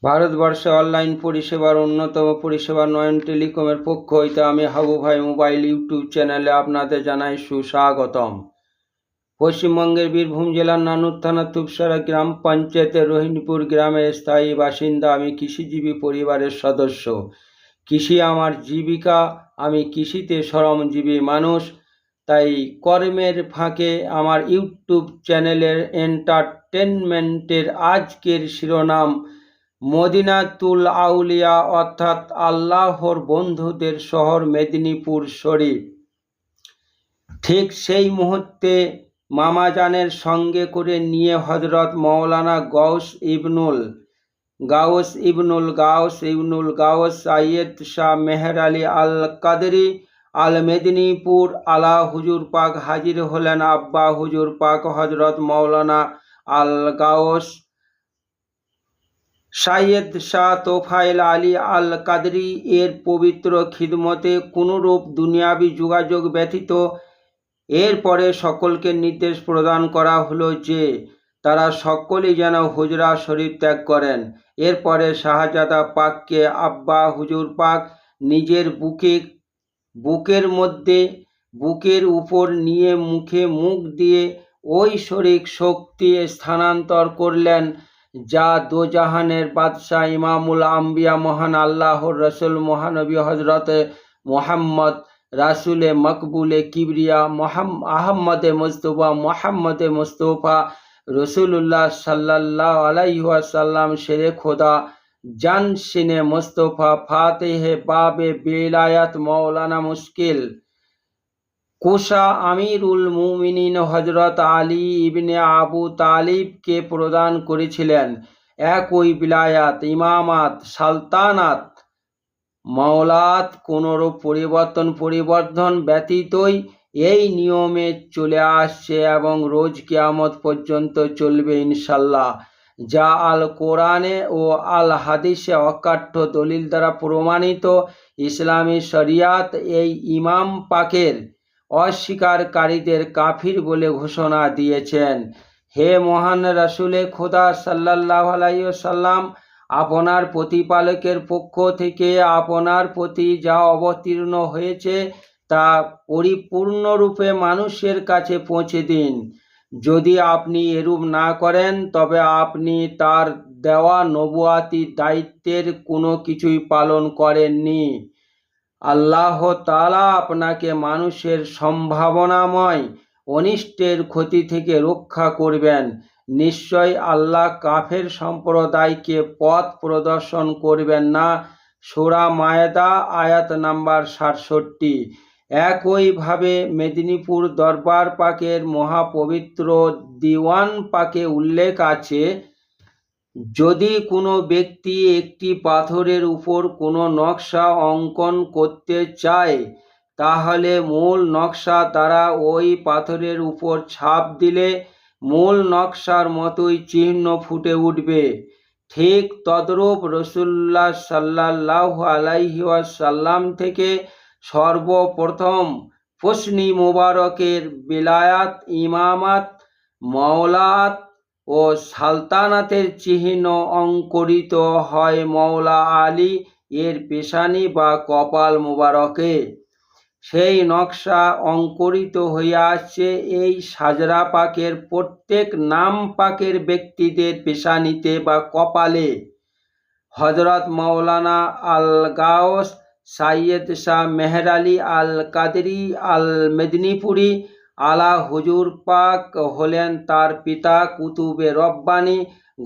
ভারতবর্ষে অনলাইন পরিষেবার অন্যতম পরিষেবা নয়ন টেলিকমের পক্ষ হইতে আমি হাবু ভাই মোবাইল ইউটিউব চ্যানেলে আপনাদের জানাই সুস্বাগতম। পশ্চিমবঙ্গের বীরভূম জেলার নানুর থানা তুপসারা গ্রাম পঞ্চায়েতের রোহিণীপুর গ্রামের স্থায়ী বাসিন্দা। আমি কৃষিজীবী পরিবারের সদস্য। কৃষি আমার জীবিকা, আমি কৃষিতে শ্রমজীবী মানুষ। তাই কর্মের ফাঁকে আমার ইউটিউব চ্যানেলের এন্টারটেনমেন্টের আজকের শিরোনাম মদিনাতুল আউলিয়া অর্থাৎ আল্লাহর বন্ধুদের শহর মেদিনীপুর শরীফ। ঠিক সেই মুহূর্তে মামাজানের সঙ্গে করে নিয়ে হজরত মৌলানা গৌস ইবনুল গাউস সাইয়্যেদ শাহ মেহের আলী আল কাদরি আল মেদিনীপুর আলা হুজুর পাক হাজির হলেন। আব্বা হুজুর পাক হজরত মৌলানা আল গাউস সাইয়্যেদ শাহ তোফায়েল আলী আল কাদরি এর পবিত্র খিদমতে কোনরূপ দুনিয়াবি যোগাযোগ ব্যতীত এরপরে সকলকে নির্দেশ প্রদান করা হলো যে তারা সকলেই যেন হুজরা শরীফ ত্যাগ করেন। এরপরে শাহজাদা পাককে আব্বা হুজুর পাক নিজের বুকের উপর নিয়ে মুখে মুখ দিয়ে ঐশ্বরিক শক্তি স্থানান্তর করলেন, যা দোজাহানের বাদশাহ ইমামুল আম্বিয়া মহান আল্লাহর রসুল মহানবী হজরত মোহাম্মদ রাসুলে মকবুলে কিবরিয়া মোহাম্মদে মুস্তফা রসুল্লাহ সাল্লাল্লাহু আলাইহি ওয়াসাল্লাম শেরে খোদা জানশিনে মুস্তফা ফাতেহে বাবে বেলায়াত মৌলানা মুশকিল কুশা আমিরুল মুমিনিন হজরত আলী ইবনে আবু তালিবকে প্রদান করেছিলেন। একই বিলায়াত, ইমামাত, সালতানাত, মাওলাত কোনরূপ পরিবর্ধন ব্যতীতই এই নিয়মে চলে আসছে এবং রোজ কিয়ামত পর্যন্ত চলবে ইনশাল্লাহ, যা আল কোরআনে ও আল হাদিসে অকাট্য দলিল দ্বারা প্রমাণিত। ইসলামী শরিয়াত এই ইমাম পাকের অস্বীকারীদের কাফির বলে ঘোষণা দিয়েছেন। হে মহান রাসূলে খোদা সাল্লাল্লাহু আলাইহি ওয়াসাল্লাম, আপনার প্রতিপালকের পক্ষ থেকে আপনার প্রতি যা অবতীর্ণ হয়েছে তা পরিপূর্ণরূপে মানুষের কাছে পৌঁছে দিন। যদি আপনি এরূপ না করেন তবে আপনি তার দেওয়া নবুয়াতি দায়িত্বের কোনো কিছুই পালন করেননি। আল্লাহ তাআলা আপনাকে মানুষের সম্ভাবনাময় অনিষ্টের ক্ষতি থেকে রক্ষা করবেন। নিশ্চয় আল্লাহ কাফের সম্প্রদায়কে পথ প্রদর্শন করবেন না। সূরা মায়েদা আয়াত নাম্বার 67। একইভাবে মেদিনীপুর দরবার পাকের মহাপবিত্র দিওয়ান পাকে উল্লেখ আছে, যদি কোনো ব্যক্তি একটি পাথরের উপর কোনো নকশা অঙ্কন করতে চায় তাহলে মূল নকশা দ্বারা ওই পাথরের উপর ছাপ দিলে মূল নকশার মতোই চিহ্ন ফুটে উঠবে। ঠিক তদ্রূপ রাসূলুল্লাহ সাল্লাল্লাহু আলাইহি ওয়াসাল্লাম থেকে সর্বপ্রথম হোসনি মোবারকের বিলায়াত, ইমামাত, মাওলাত ও সালতানাতের চিহ্ন অঙ্কুরিত হয় মৌলা আলী এর পেশানি বা কপাল মোবারকে। সেই নকশা অঙ্কুরিত হয়ে আসছে এই সাজরা পাকের প্রত্যেক নাম পাকের ব্যক্তিদের পেশানিতে বা কপালে। হজরত মৌলানা আল গাউস সাইয়্যেদ শাহ মেহের আলী আল কাদরি আল মেদিনীপুরি আলা হুজুর পাক হলেন তার পিতা কুতুবে রব্বানি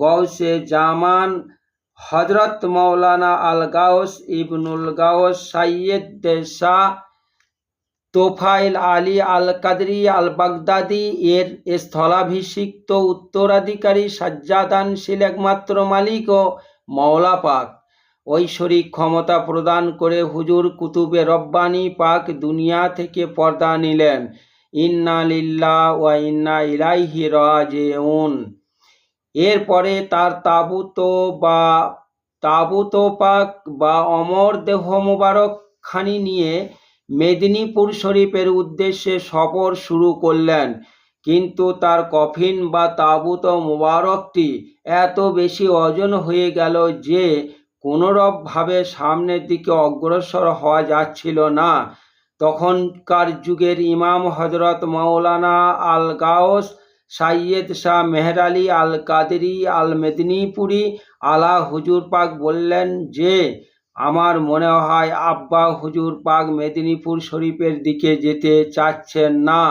গৌসে জামান হজরত মৌলানা আল গাউস ইবনুল গাউস সাইয়্যেদ শাহ তোফায়েল আলী আল কাদরি আল বাগদাদি এর স্থলাভিষিক্ত উত্তরাধিকারী সাজ্জাদানশীল একমাত্র মালিক ও মওলা পাক। ঐশ্বরিক ক্ষমতা প্রদান করে হুজুর কুতুবে রব্বানি পাক দুনিয়া থেকে পর্দা নিলেন। ইন্না লিল্লাহি ওয়া ইন্না ইলাইহি রাজিউন। এরপরে তার তাবুত পাক বা অমর দেহ মোবারক খানি নিয়ে মেদিনীপুর শরীফের উদ্দেশ্যে সফর শুরু করলেন। কিন্তু তার কফিন বা তাবুত মোবারকটি এত বেশি ওজন হয়ে গেল যে কোনোরকমভাবে সামনের দিকে অগ্রসর হওয়া যাচ্ছিল না। তখনকার যুগের ইমাম হজরত মাওলানা আল গাউস সাইয়েদ শাহ মেহের আলী আল কাদেরি আল মেদিনীপুরি আলা হুজুর পাক বললেন যে আমার মনে হয় আব্বা হুজুর পাক মেদিনীপুর শরীফের দিকে যেতে চাচ্ছেন না।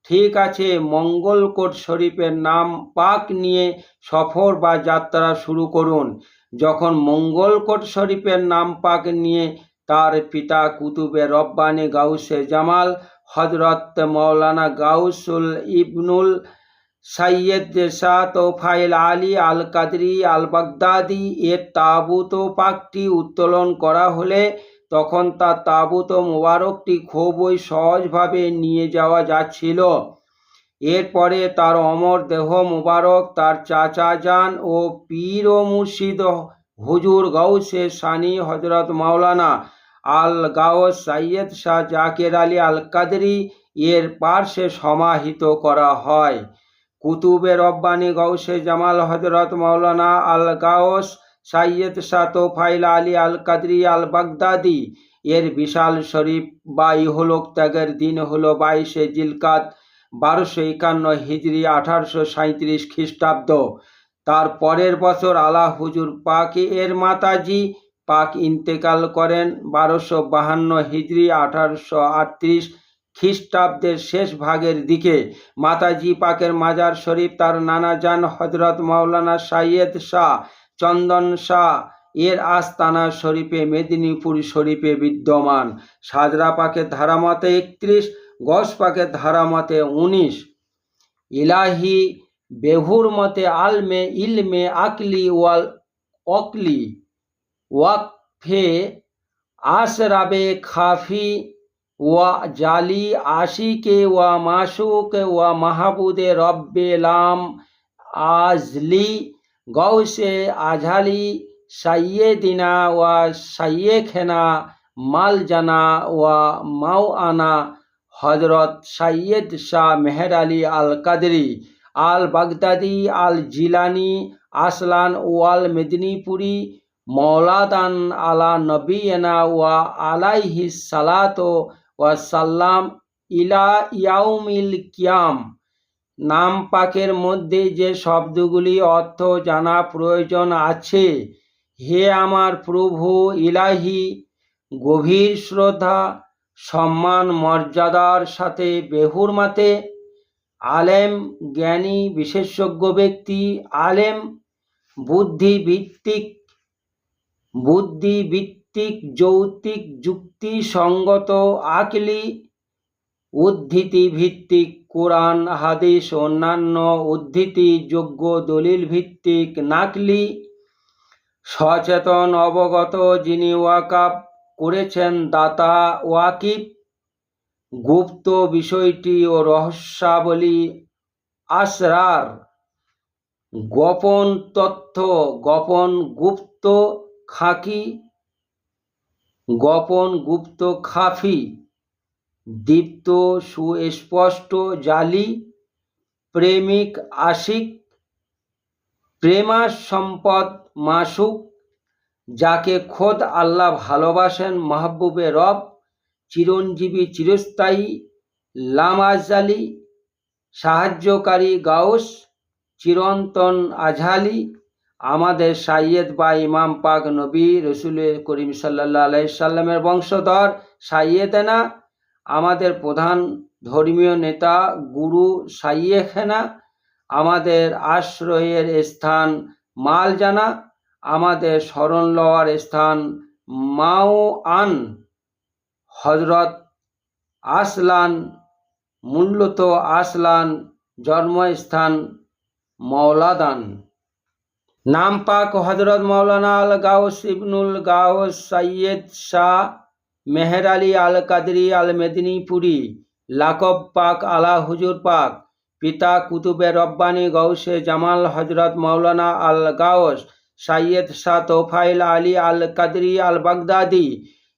ঠিক আছে, মঙ্গলকোট শরীফের নাম পাক নিয়ে সফর বা যাত্রা শুরু করুন। যখন মঙ্গলকোট শরীফের নাম পাক নিয়ে তার পিতা কুতুবে রব্বানি গাউসে জামাল হজরত মৌলানা গাউসুল ইবনুল সাইয়েদ শাহ তোফায়েল আলী আল কাদরি আল বাগদাদি এর তাবুত পাকটি উত্তোলন করা হলে তখন তার তাবুত মোবারকটি খুবই সহজভাবে নিয়ে যাওয়া যাচ্ছিল। এরপরে তার অমর দেহ মোবারক তার চাচা যান ও পীর ও মুর্শিদ হুজুর গাউসে সানি হজরত মাওলানা আল গাউস সাইয়েদ শাহ জাকের আলী আল কাদরি এর পার্শ্বে সমাহিত করা হয়। কুতুবে রব্বানি গাউসে জামাল হজরত মাওলানা আল গাউস সাইয়েদ শাহ তোফাইল আলী আল কাদরি আল বাগদাদি এর বিশাল শরীফ বা ইহলোক ত্যাগের দিন হলো 22শে জিলকাত 1251 হিজরি 1837 খ্রিস্টাব্দ। তার পরের বছর আলা হুজুর পাক এর মাতাজি পাক ইন্তেকাল করেন 1252 হিজরি 1838 খ্রিস্টাব্দের শেষ ভাগের দিকে। মাতাজি পাকের মাজার শরীফ তার নানা জান হজরত মাওলানা সাইয়েদ শাহ চন্দন শাহ এর আস্তানা শরীফে মেদিনীপুর শরীফে বিদ্যমান। সাজরা পাকের ধারামতে 31, গস পাকের ধারামতে 19, ইলাহি বেহুর মতে আলমে ইলমে আকলি ওয়াল অকলি ওয়াকফে আসরাবে খাফি ওয়া জালি আশিকে ওয়া মাসুক ওয়া মাহবুদে রব্বে লাম আজলি গৌসে আঝালি সাইয়েদিনা ওয়া সাইয়েখেনা মালজানা ওয়া মাওআনা হজরত সাইয়েদ শাহ মেহের আলী আল কাদরি আল বাগদাদি আল জিলানি আসলান ওয়াল মেদিনীপুরি মৌলাদান আলা নবীনা ওয়া আলাইহিস সালাতো ওয়া সাল্লাম ইলা ইয়াউমিল কিয়াম। নাম পাকের মধ্যে যে শব্দগুলি অর্থ জানা প্রয়োজন আছে, হে আমার প্রভু ইলাহি, গভীর শ্রদ্ধা সম্মান মর্যাদার সাথে বেহুরমাতে আলেম জ্ঞানী বিশেষজ্ঞ ব্যক্তি আলেম বুদ্ধিভিত্তিক যৌক্তিক যুক্তিসঙ্গত আকলি উদ্ধৃতি ভিত্তিক কোরআন হাদিস অন্যান্য উদ্ধৃতিযোগ্য দলিল ভিত্তিক নাকলি সচেতন অবগত যিনি ওয়াকাব করেছেন দাতা ওয়াকিব গুপ্ত বিষয়টি ও রহস্যাবলী আসরার গোপন তথ্য গোপন গুপ্ত খাফি দীপ্ত সুস্পষ্ট জালি প্রেমিক আশিক প্রেমা সম্পদ মাসুক যাকে খোদ আল্লাহ ভালোবাসেন মাহবুবে রব চিরঞ্জীবী চিরস্থায়ী লামাজালি সাহায্যকারী গাউস চিরন্তন আঝালি আমাদের সাইয়েদ বা ইমাম পাক নবী রসুল করিম সাল্লাল্লাহু আলাইহি সাল্লামের বংশধর সাইয়েদেনা আমাদের প্রধান ধর্মীয় নেতা গুরু সাইয়েখেনা আমাদের আশ্রয়ের স্থান মালজানা আমাদের শরণ লওয়ার স্থান মাওআন হজরত আসলান মূলত আসলান জন্মস্থান মৌলাদান। নাম পাক হজরত মাওলানা আল গাউস ইবনুল গাউস সাইয়েদ শাহ মেহের আলী আল কাদরি আল মেদিনীপুরি লাকব পাক আলা হুজুর পাক পিতা কুতুবে রব্বানি গাউসে জামাল হজরত মাওলানা আল গাউস সাইয়েদ শাহ তোফাইল আলী আল কাদরি আল বাগদাদি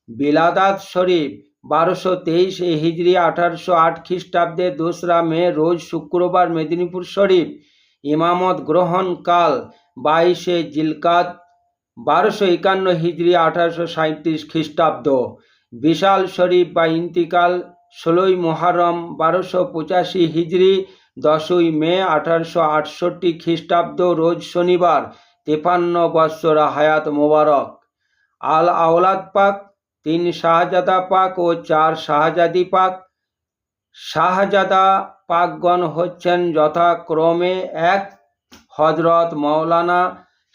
বিলাদাত শরীফ 1223 হিজরি 1808 খ্রিস্টাব্দে 2রা মে রোজ শুক্রবার মেদিনীপুর শরীফ ইমামত গ্রহণকাল 22 জিলকাদ 1251 হিজরি 1837 খ্রিস্টাব্দ। বিশাল শরীফ বা ইন্তিকাল 16 মুহররম 1285 হিজরি 10 মে 1868 খ্রিস্টাব্দ রোজ শনিবার 53 বৎসর হায়াত মোবারক। আল আওলাদ পাক 3 শাহজাদা পাক ও 4 শাহজাদি পাক। শাহজাদা পাকগণ হচ্ছেন যথাক্রমে 1 হযরত মাওলানা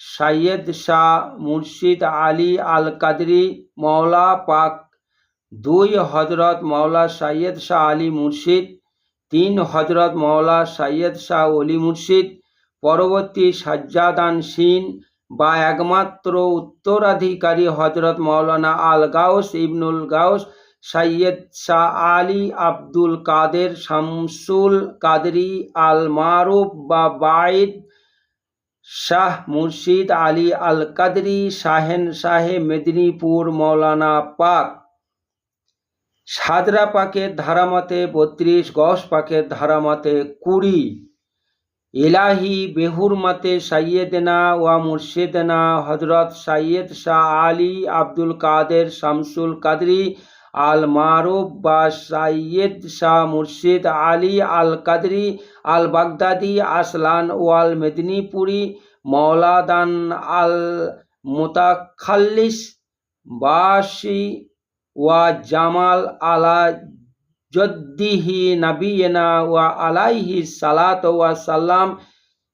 সাইয়্যেদ শাহ মুর্শিদ আলী আল কাদরি মওলা পাক, 2 হযরত মাওলা সাইয়্যেদ শাহ আলী মুর্শিদ, 3 হযরত মাওলা সাইয়্যেদ শাহ অলি মুর্শিদ। পরবর্তী সাজ্জাদানশীন বা একমাত্র উত্তরাধিকারী হযরত মাওলানা আল গাউস ইবনুল গাউস সাইয়্যেদ শাহ আলী আব্দুল কাদের শামসুল কাদরি আল মারুফ বা বাইদ শাহ মুর্শিদ আলী আল কাদরি শাহেনশাহে মেদিনীপুর মৌলানা পাক। সাদরা পাকের ধারামতে 32, গস পাকের ধারামতে 20। ইলাহি বেহুর মতে সাইয়েদনা ওয়া মুর্শিদনা হযরত সাইয়্যেদ শাহ আলী আব্দুল কাদের শামসুল কাদরি আল মারুফ বা সাইয়্যেদ শাহ মুর্শিদ আলী আল কাদরি আল বাগদাদি আসলান ওয়াল মেদিনীপুরি মওলাদান আল মুতাখাল্লিস বাসি ওয়া জামাল আলা জদ্দিহি নাবিয়না ওয়া আলাইহি সালাত ওয়া সালাম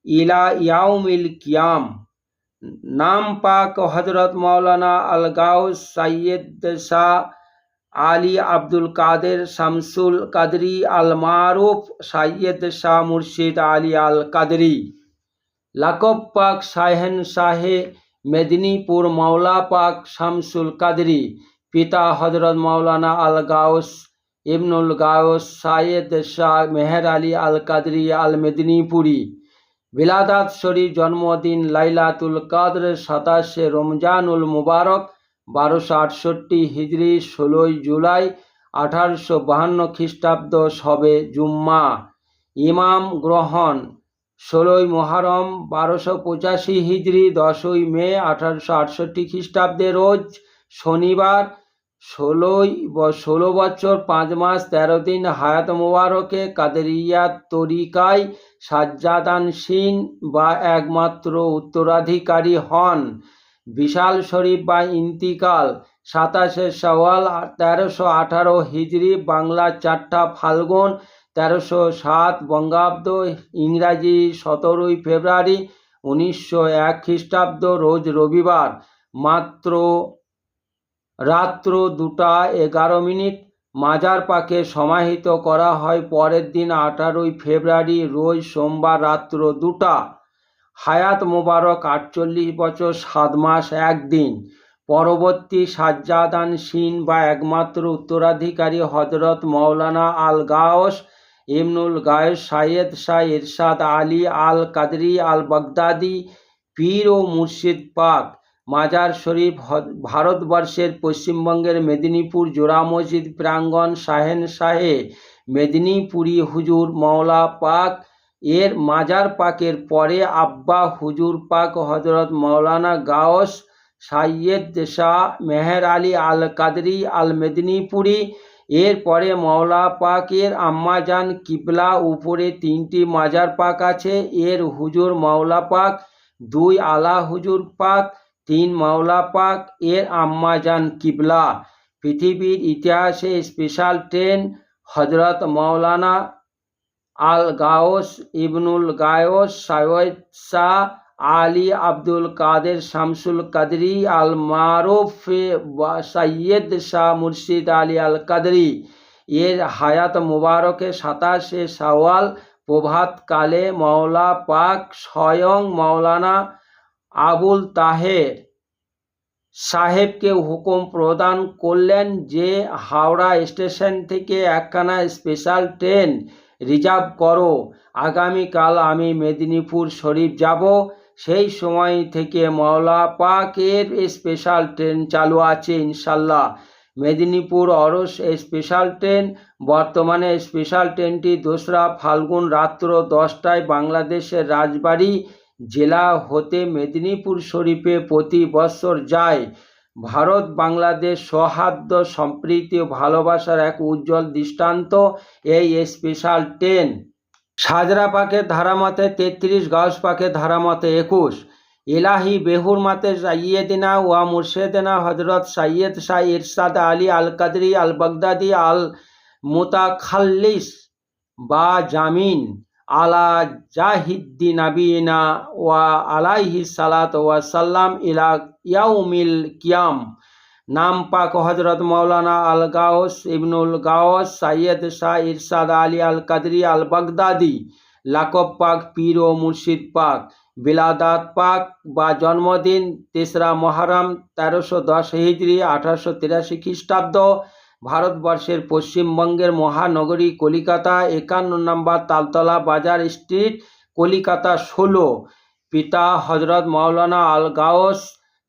ইলা ইয়াউমিল কিয়াম। নাম পাক হযরত মাওলানা আল গাউস সাইয়্যেদ শাহ আলী আব্দুল কাদের শামসুল কাদরি আল মারুফ সাইয়্যেদ শাহ মুর্শিদ আলী আল কাদরি। লাকব পাক শাহেনশাহে মেদিনীপুর মওলা পাক শামসুল কাদরি। পিতা হযরত মাওলানা আল গাউস ইবনুল গাউস সাইয়্যেদ শাহ মেহের আলী আল কাদরি আল মেদিনীপুরি। বিলাদাত শরীফ জন্মদিন লাইলাতুল কদর 27 রমজানুল মুবারক 1268 হিজরি 16 জুলাই 1852 খ্রিস্টাব্দ শবে জুম্মা। ইমাম গ্রহণ 16 মুহররম 1285 হিজরি 10 মে 1868 খ্রিস্টাব্দে রোজ শনিবার 16 বছর 5 মাস 13 দিন হায়াত মোবারকে কাদেরিয়া তরিকায় সাজ্জাদানশীন বা একমাত্র উত্তরাধিকারী হন। বিশাল শরীফ বা ইন্তিকাল 27 শাওয়াল 1318 হিজরি বাংলা 4 ফাল্গুন 1307 বঙ্গাব্দ ইংরাজি 17 ফেব্রুয়ারি 1901 খ্রিস্টাব্দ রোজ রবিবার। রাত্র 2:11 মাজার পাকে সমাহিত করা হয় পরের দিন 18 ফেব্রুয়ারি রোজ সোমবার রাত্র 2টা। হায়াত মোবারক 48 বছর 7 মাস 1 দিন। পরবর্তী সাজ্জাদানশীন বা একমাত্র উত্তরাধিকারী হযরত মাওলানা আল গাউস ইবনুল গাউস সাইয়্যেদ শাহ ইরশাদ আলী আল কাদরি আল বাগদাদি পীর ও মুর্শিদ পাক। মাজার শরীফ ভারতবর্ষের পশ্চিমবঙ্গের মেদিনীপুর জোড়া মসজিদ প্রাঙ্গণ শাহেনশাহে মেদিনীপুরি হুজুর মওলা পাক এর মাজার পাকের পরে আব্বা হুজুর পাক হযরত মাওলানা গাউস সাইয়্যেদ শাহ মেহের আলী আল কাদরি আল মেদিনীপুরি। এর পরে মওলা পাকের আম্মাজান কিবলা। উপরে 3টি মাজার পাক আছে। এর হুজুর মাওলা পাক, 2 আলা হুজুর পাক, 3 মাওলা পাক, এর আম্মাজান কিবলা। পৃথিবীর ইতিহাসে স্পেশাল ট্রেন হযরত মাওলানা আল গাউস ইবনুল গাউস সাইয়্যেদ শাহ আলী আব্দুল কাদের শামসুল কাদরি আল মারুফ সাইয়্যেদ শাহ মুর্শিদ আলী আল কাদরি এর হায়াত মুবারকে 27 শাওয়াল প্রভাতকালে মওলা পাক স্বয়ং মাওলানা আবুল তাহের সাহেবকে হুকুম প্রদান করলেন যে হাওড়া স্টেশন থেকে একখানা স্পেশাল ট্রেন রিজার্ভ করো, আগামীকাল আমি মেদিনীপুর শরীফ যাব। সেই সময় থেকে মওলা পাকের স্পেশাল ট্রেন চালু আছে ইনশাল্লাহ। Medinipur অরস special train. বর্তমানে স্পেশাল ট্রেনটি 2রা ফাল্গুন রাত্র 10টায় বাংলাদেশের রাজবাড়ী জেলা হতে মেদিনীপুর শরীফে প্রতি বৎসর যায়। ভারত বাংলাদেশ সৌহার্দ্য সম্প্রীতি ও ভালোবাসার এক উজ্জ্বল দৃষ্টান্ত এই স্পেশাল ট্রেন। সাজরা পাকের ধারামতে 33, গাউস পাকের ধারামতে 21। ইলাহি বেহুর মাতে সাইয়েদিনা ওয়া মুর্শেদিনা হজরত সৈয়দ শাহ ইরশাদ আলী আল কাদরি আল বাগদাদি আল মুতাখাল্লিস বা জামিন আলা জাহিদ্দি নাবিনা ওয়া আলাইহি সালাত ওয়া সাল্লাম ইলা ইয়াউমিল কিয়াম। নাম পাক হজরত মৌলানা আল গাউস ইবনুল গাউস সৈয়দ শাহ ইরশাদ আলী আল কাদরি আল বাগদাদি। লাকব পাক পীর ও মুর্শিদ পাক। বিলাদাত পাক বা জন্মদিন 3রা মহরম 1310 হিজরি 1883 খ্রিস্টাব্দ। ভারতবর্ষের পশ্চিমবঙ্গের মহানগরী কলিকাতা, 51 নম্বর তালতলা বাজার স্ট্রিট, কলিকাতা 16। পিতা হজরত মৌলানা আল গাউস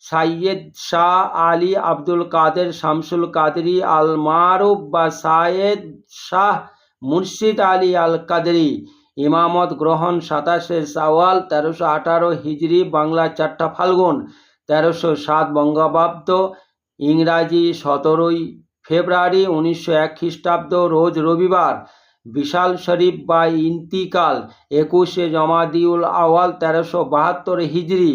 সৈয়দ শাহ আলী আব্দুল কাদের শামসুল কাদরি আল মারুফ বা সৈয়দ শাহ মুর্শিদ আলী আল কাদরি। ইমামত গ্রহণ 27শে শাওয়াল 1318 হিজরি, বাংলা 4টা ফাল্গুন 1307 বঙ্গাব্দ, ইংরাজি 17ই ফেব্রুয়ারি 1901 খ্রিস্টাব্দ, রোজ রবিবার। বিশাল শরীফ বা ইন্তিকাল 21শে জমাদিউল আওয়াল 1372 হিজরি,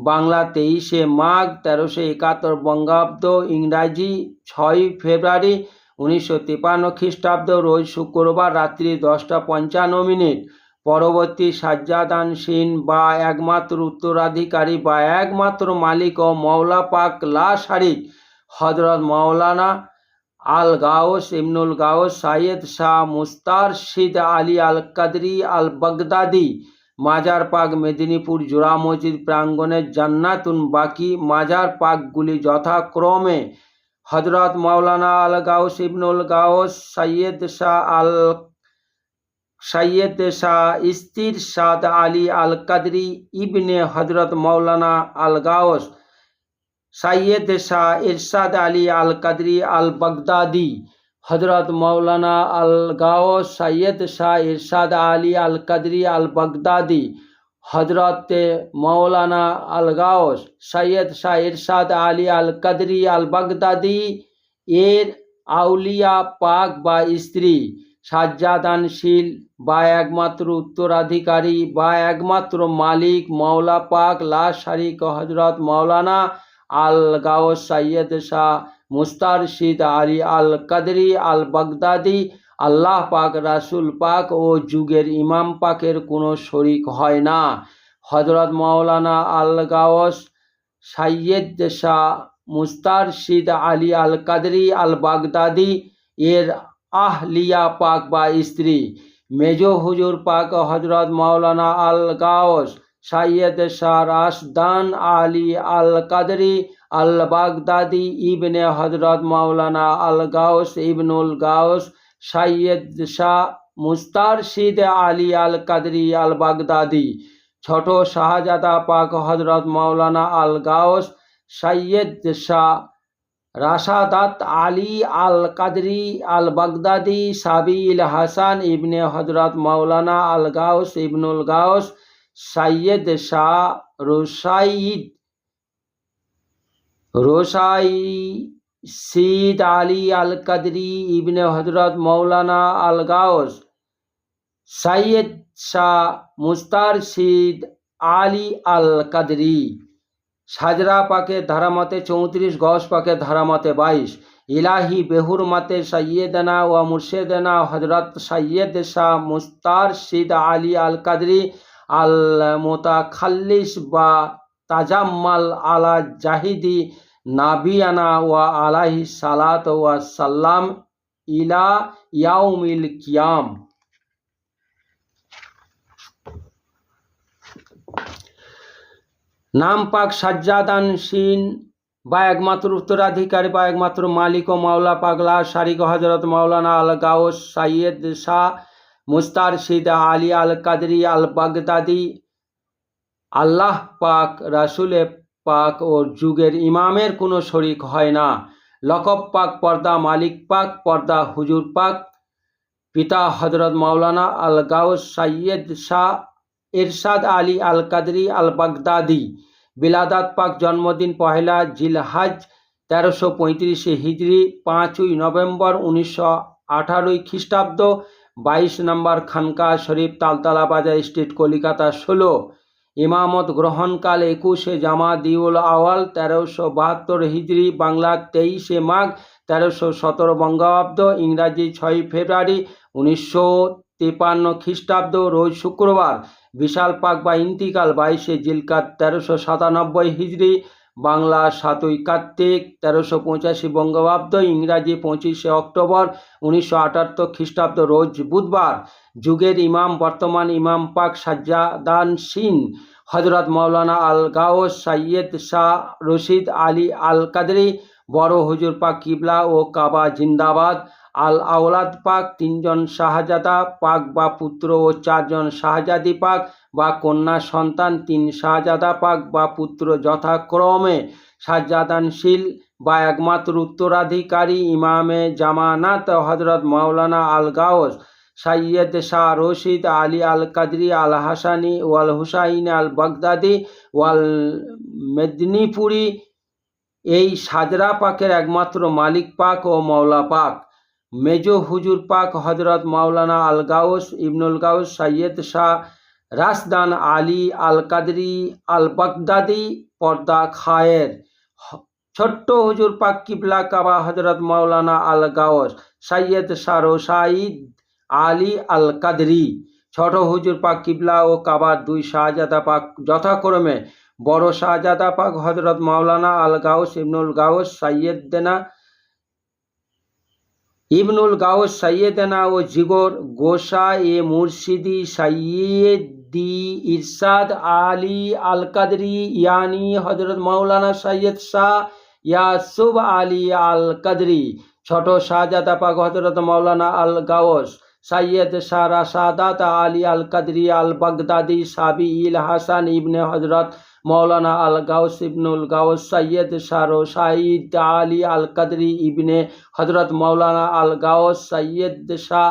বাংলা 23শে মাঘ 1371 বঙ্গাব্দ, ইংরাজি 6ই ফেব্রুয়ারি 1953 খ্রিস্টাব্দ, রোজ শুক্রবার রাত্রি 10টা 55। পরবর্তী সাজ্জাদানশীন বা একমাত্র উত্তরাধিকারী বা একমাত্র মালিক ও মৌলা পাক লা শারিক হজরত মৌলানা আল গাউস ইবনুল গাউস সৈয়দ শাহ মুস্তারশিদ আলী আল কাদরি আল বাগদাদি। মাজার পাক মেদিনীপুর জোড়া মসজিদ প্রাঙ্গণের জান্নাতুন বাকি। মাজার পাকগুলি যথাক্রমে হজরত মৌলানা আল গাউস ইবনুল গাউস সৈয়দ শাহ ইস্তিরশাদ আলী আল কাদরি ইবনে হজরত মৌলানা আল গাউস সৈয়দ শাহ ইরশাদ আলী আল কাদরি আল বাগদাদি। হজরত মৌলানা আল গাউস সৈয়দ শাহ ইরশাদ আলী আল কাদরি আল বাগদাদি। হজরত মৌলানা আল গাউস সৈয়দ শাহ ইরশাদ আলী আল কাদরি আল বাগদাদি এর আউলিয়া পাক বা স্ত্রী, সাজ্জাদানশীল বা একমাত্র উত্তরাধিকারী বা একমাত্র মালিক মৌলা পাক লা শারিক হজরত মৌলানা আল গাউস সৈয়দ শাহ মুস্তারশিদ আলী আল কাদরি আল বাগদাদি। আল্লাহ পাক, রাসুল পাক ও যুগের ইমাম পাকের কোনো শরিক হয় না। হজরত মৌলানা আল গাউস সৈয়দ শাহ মুস্তারশিদ আলী আল কাদরি আল বাগদাদি এর আহলিয়া পাক বা স্ত্রী। মেজো হুজুর পাক হজরত মৌলানা আল গাউস সৈয়দ শাহ রাশদান আলী আল কাদরি আল বাগদাদি ইবনে হজরত মৌলানা আল গাউস ইবনুল গাউস সৈয়দ শাহ মুস্তারশিদ আলী আল কাদরি আল বাগদাদি। ছোট শাহজাদা পাক হজরত মৌলানা আল গাউস সৈয়দ শাহ রাশাদাত আলী আল কাদরি আল বাগদাদি সাবিল হাসান ইবনে হজরত মৌলানা আল গাউস ইবনুল গাউস সৈয়দ শাহ রোশাইদ আলী আল কাদরি ইবনে হজরত মৌলানা আল গাউস সৈয়দ শাহ মুস্তারশিদ আলী আল কাদরি। সাজরা পাকের ধারামতে 34, গস পাকের ধারামতে 22। ইলাহি বেহুর মাতে সৈয়দনা ও মুর্শেদনা হজরত সৈয়দ শাহ মুস্তারশিদ আলী আল কাদরি আল মুতাখাল্লিস বা তাজাম্মাল আলা জাহিদি নাবিয়ানা ওয়া আলাইহি সালাত ওয়া সাল্লাম ইলা ইয়াউমিল কিয়াম। নাম পাক সাজ্জাদানশীন বা একমাত্র উত্তরাধিকারী বা একমাত্র মালিক ও মাওলা পাগলা শারিক হজরত মৌলানা আল গাউস সৈয়দ শাহ মুস্তারশিদ আলী আল কাদরি আল বাগদাদি। আল্লাহ পাক, রাসুল পাক ও যুগের ইমামের কোনো শরিক হয় না। লকব পাক পর্দা মালিক পাক পর্দা হুজুর পাক, পিতা হজরত মাওলানা আল গাউস সৈয়দ শাহ এরশাদ আলী আল কাদরি আল বাগদাদি, বিলাদাত পাক জন্মদিন পহেলা জিলহজ 1335 হিজরি, 5ই নভেম্বর 1918 খ্রিস্টাব্দ, 22 নম্বর খানকা শরীফ, তালতলা বাজার স্ট্রিট, কলিকাতা 16। ইমামত গ্রহণকাল 21শে জামাদিউল আওয়াল 1372 হিজরি, বাংলা 23শে মাঘ 1317 বঙ্গাব্দ, ইংরাজি 6 ফেব্রুয়ারি 1953 খ্রিস্টাব্দ, রোজ শুক্রবার। বিশাল পাক বা ইন্তিকাল 22শে জিলকাদ 1397 হিজরি, বাংলা 7ই কার্তিক 1385 বঙ্গাব্দ, ইংরাজি 25শে অক্টোবর 1978 খ্রিস্টাব্দ, রোজ বুধবার। যুগের ইমাম বর্তমান ইমাম পাক সাজ্জাদানশীন হজরত মাওলানা আল গাউস সৈয়দ শাহ রশিদ আলী আল কাদরি, বড় হুজুর পাক কিবলা ও কাবা জিন্দাবাদ। আল আওলাদ পাক 3 জন শাহজাদা পাক বা পুত্র ও 4 জন শাহজাদি পাক বা কন্যা সন্তান, 3 শাহজাদা পাক বা পুত্র, যথাক্রমে সাজ্জাদানশীল বা একমাত্র উত্তরাধিকারী ইমামে জামানাত হজরত মাওলানা আল গাউস সৈয়দ শাহ রশিদ আলী আল কাদরি আল হাসানি ওয়াল হুসাইন আল বাগদাদি ওয়াল মেদিনীপুরি। এই সাজরা পাকের একমাত্র মালিক পাক ও মওলা পাক। মেজো হুজুর পাক হজরত মাওলানা আল গাউস ইবনুল গাউস সৈয়দ শাহ রাসদান আলী আল কাদরি আল বাগদাদি, পর্দা খায়ের। ছোট্ট হুজুর পাক কিবলা কাবা হজরত মাওলানা আল গাউস সৈয়দ শাহ রশিদ আলী আল কাদরি। ছোট হুজুর পাক কিবলা ও কাবার 2 শাহজাদা পাক, যথাক্রমে বড় শাহজাদা পাক হজরত মাওলানা আল গাউস ইবনুল গাউস সৈয়দনা ও জিগর গোসা এ মুর্শিদি সৈয়দি ইরশাদ আলী আল কাদরি ইয়ানি হজরত মাওলানা সৈয়দ শাহ ইয়াসুব আলী আল কাদরি। ছোট শাহজাদা পাক হজরত মাওলানা আল গাউস সৈয়দ শাহ রাশাদাত আলী আল কাদরি আল বাগদাদি সাবি ইল হাসান ইবনে হজরত মাওলানা আল গাউস ইবনুল গাউস সৈয়দ শাহ রশিদ আলী আল কাদরি ইবনে হজরত মাওলানা আল গাউস সৈয়দ শাহ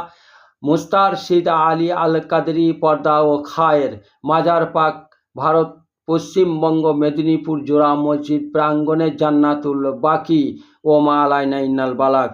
মুস্তারশিদ আলী আল কাদরি, পর্দা ও খায়ের। মাজার পাক ভারত, পশ্চিমবঙ্গ, মেদিনীপুর জোড়া মসজিদ প্রাঙ্গণে, জান্নাতুল বাকি ও মা আলাইনা ইন্নাল বালাক।